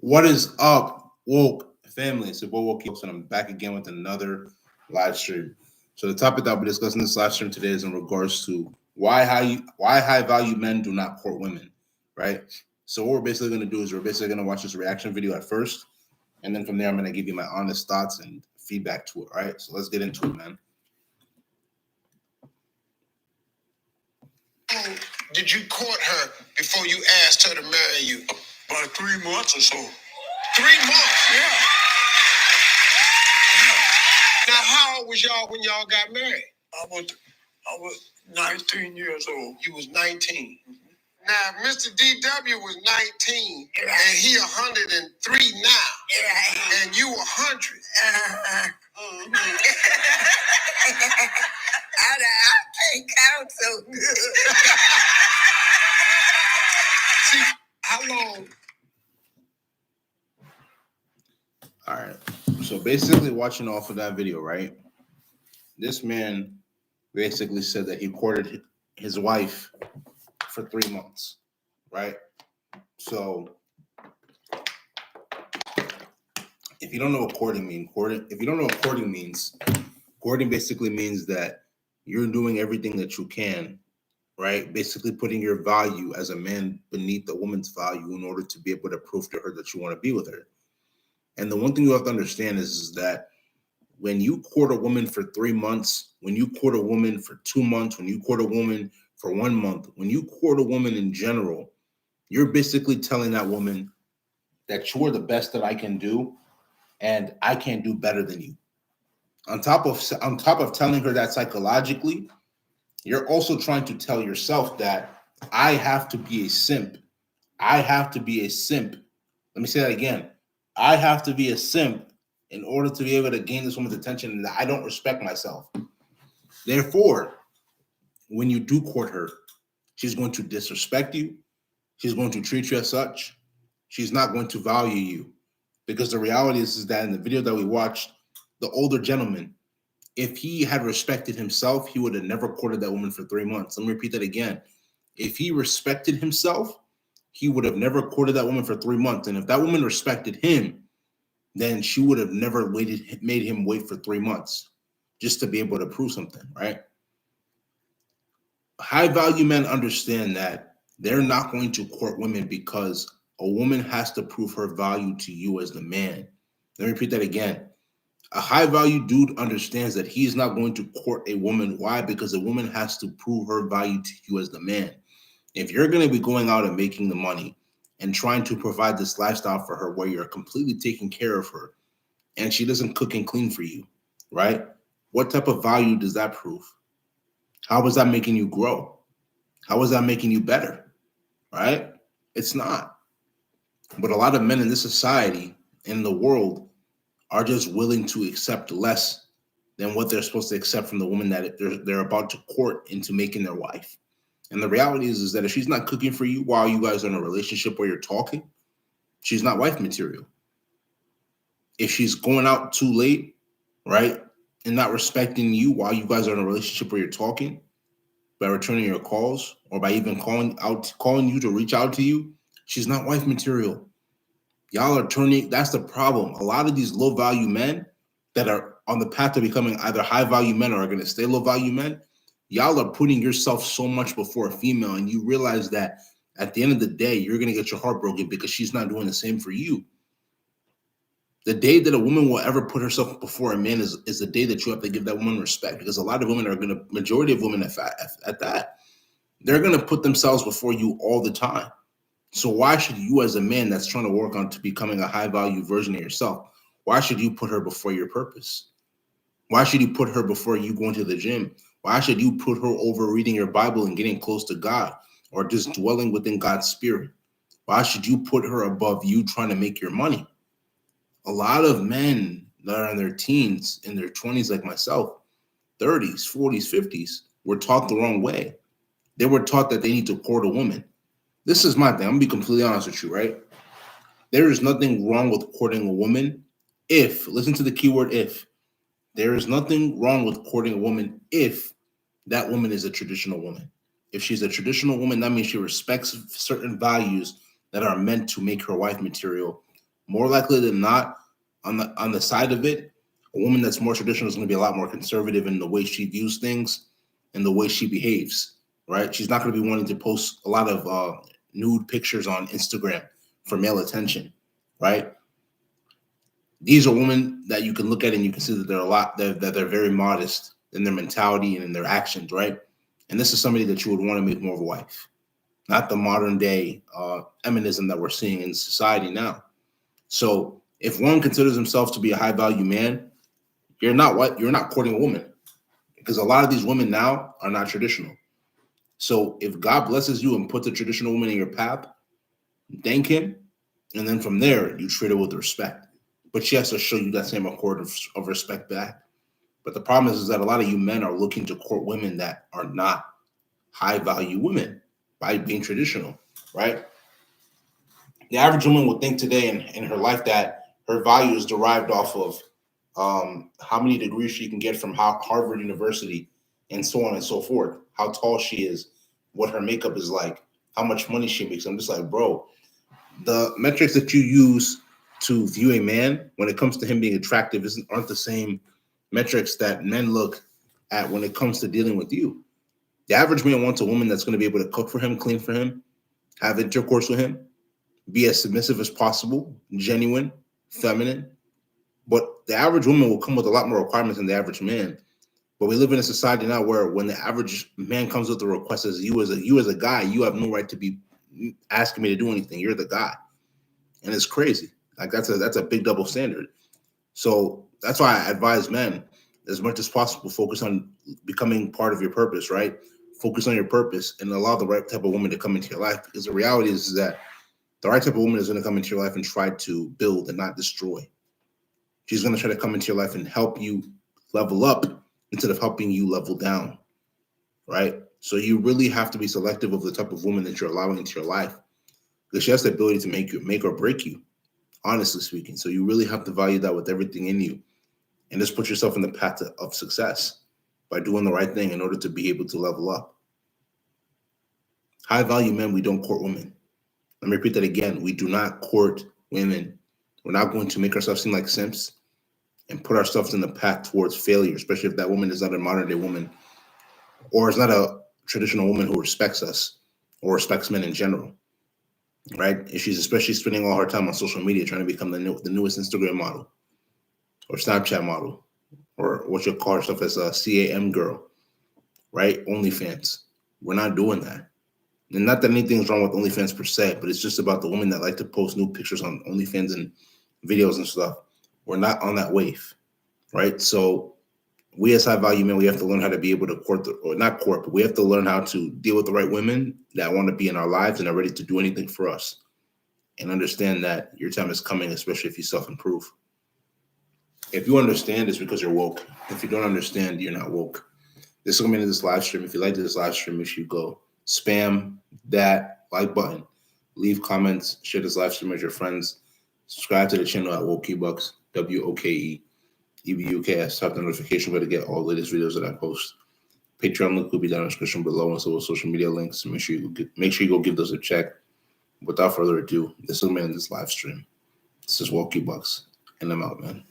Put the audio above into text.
What is up, woke family? It's your boy Woke, and I'm back again with another live stream. So the topic that I'll be discussing this live stream today is in regards to why high value men do not court women, right? So what we're basically going to do is we're basically going to watch this reaction video at first, and then from there I'm going to give you my honest thoughts and feedback to it. All right, so let's get into it, man. Did you court her before you asked her to marry you? About 3 months or so. 3 months? Yeah. Now, how old was y'all when y'all got married? I was 19 years old. You was 19. Now, Mr. DW was 19, and he 103 now, and you 100. I can't count so good. See, how long? All right. So basically, watching off of that video, right? This man basically said that he courted his wife for 3 months, right? So if you don't know what courting means, courting basically means that you're doing everything that you can, right? Basically putting your value as a man beneath the woman's value in order to be able to prove to her that you want to be with her. And the one thing you have to understand is that when you court a woman for 3 months, when you court a woman for 2 months, when you court a woman for 1 month, when you court a woman in general, you're basically telling that woman that you're the best that I can do and I can't do better than you. On top of telling her that psychologically, you're also trying to tell yourself that I have to be a simp. I have to be a simp. Let me say that again. I have to be a simp in order to be able to gain this woman's attention, and I don't respect myself. Therefore, when you do court her, she's going to disrespect you. She's going to treat you as such. She's not going to value you. Because the reality is that in the video that we watched, the older gentleman, if he had respected himself, he would have never courted that woman for 3 months. Let me repeat that again. If he respected himself, he would have never courted that woman for 3 months. And if that woman respected him, then she would have never made him wait for 3 months just to be able to prove something, right? High value men understand that they're not going to court women because a woman has to prove her value to you as the man. Let me repeat that again. A high value dude understands that he's not going to court a woman. Why? Because a woman has to prove her value to you as the man. If you're going to be going out and making the money and trying to provide this lifestyle for her where you're completely taking care of her and she doesn't cook and clean for you, right? What type of value does that prove? How is that making you grow? How is that making you better, right? It's not. But a lot of men in this society, in the world, are just willing to accept less than what they're supposed to accept from the woman that they're about to court into making their wife. And the reality is that if she's not cooking for you while you guys are in a relationship where you're talking, she's not wife material. If she's going out too late, right, and not respecting you while you guys are in a relationship where you're talking, by returning your calls or by even calling you to reach out to you, she's not wife material. Y'all are turning, that's the problem. A lot of these low value men that are on the path to becoming either high value men or are going to stay low value men, y'all are putting yourself so much before a female, and you realize that at the end of the day, you're going to get your heart broken because she's not doing the same for you. The day that a woman will ever put herself before a man is the day that you have to give that woman respect, because a lot of women are going to, majority of women at that, they're going to put themselves before you all the time. So why should you, as a man that's trying to work on to becoming a high value version of yourself, why should you put her before your purpose? Why should you put her before you going to the gym? Why should you put her over reading your Bible and getting close to God or just dwelling within God's spirit? Why should you put her above you trying to make your money? A lot of men that are in their teens, in their 20s like myself, 30s, 40s, 50s, were taught the wrong way. They were taught that they need to court a woman. This is my thing. I'm going to be completely honest with you, right? There is nothing wrong with courting a woman if, listen to the keyword if, there is nothing wrong with courting a woman if that woman is a traditional woman. If she's a traditional woman, that means she respects certain values that are meant to make her wife material more likely than not, on the side of it, a woman that's more traditional is going to be a lot more conservative in the way she views things and the way she behaves, right? She's not going to be wanting to post a lot of nude pictures on Instagram for male attention, right? These are women that you can look at and you can see that they're very modest in their mentality and in their actions, right? And this is somebody that you would want to make more of a wife, not the modern day feminism that we're seeing in society now. So if one considers himself to be a high value man, you're not courting a woman, because a lot of these women now are not traditional. So if God blesses you and puts a traditional woman in your path, thank him. And then from there, you treat her with respect. But she has to show you that same accord of respect back. But the problem is that a lot of you men are looking to court women that are not high value women by being traditional, right? The average woman would think today in her life that her value is derived off of how many degrees she can get from Harvard University and so on and so forth, how tall she is, what her makeup is like, how much money she makes. I'm just like, bro, the metrics that you use to view a man when it comes to him being attractive aren't the same metrics that men look at when it comes to dealing with you. The average man wants a woman that's going to be able to cook for him, clean for him, have intercourse with him, be as submissive as possible, genuine, feminine. But the average woman will come with a lot more requirements than the average man. But we live in a society now where when the average man comes with the request as you as a guy, you have no right to be asking me to do anything. You're the guy. And it's crazy. Like that's a big double standard. So that's why I advise men as much as possible, focus on becoming part of your purpose, right? Focus on your purpose and allow the right type of woman to come into your life. Because the reality is that the right type of woman is going to come into your life and try to build and not destroy. She's going to try to come into your life and help you level up instead of helping you level down, right? So you really have to be selective of the type of woman that you're allowing into your life, because she has the ability to make or break you, honestly speaking. So you really have to value that with everything in you and just put yourself in the path of success by doing the right thing in order to be able to level up. High value men, we don't court women. Let me repeat that again. We do not court women. We're not going to make ourselves seem like simps and put ourselves in the path towards failure, especially if that woman is not a modern day woman or is not a traditional woman who respects us or respects men in general, right? If she's especially spending all her time on social media trying to become the newest Instagram model or Snapchat model, or what you'll call herself as a CAM girl, right? OnlyFans. We're not doing that. And not that anything's wrong with OnlyFans per se, but it's just about the women that like to post new pictures on OnlyFans and videos and stuff. We're not on that wave, right? So we as high value men, we have to learn how to be able to but we have to learn how to deal with the right women that want to be in our lives and are ready to do anything for us, and understand that your time is coming, especially if you self-improve. If you understand, it's because you're woke. If you don't understand, you're not woke. This is going to be this live stream. If you like this live stream, make sure you go spam that like button, leave comments, share this live stream with your friends, subscribe to the channel at Wokebucks, WOKEEBUKS. Tap the notification bell to get all the latest videos that I post. Patreon link will be down in the description below, and so will social media links. So make sure you go give those a check. Without further ado, this is going to be this live stream. This is Wokebucks, and I'm out, man.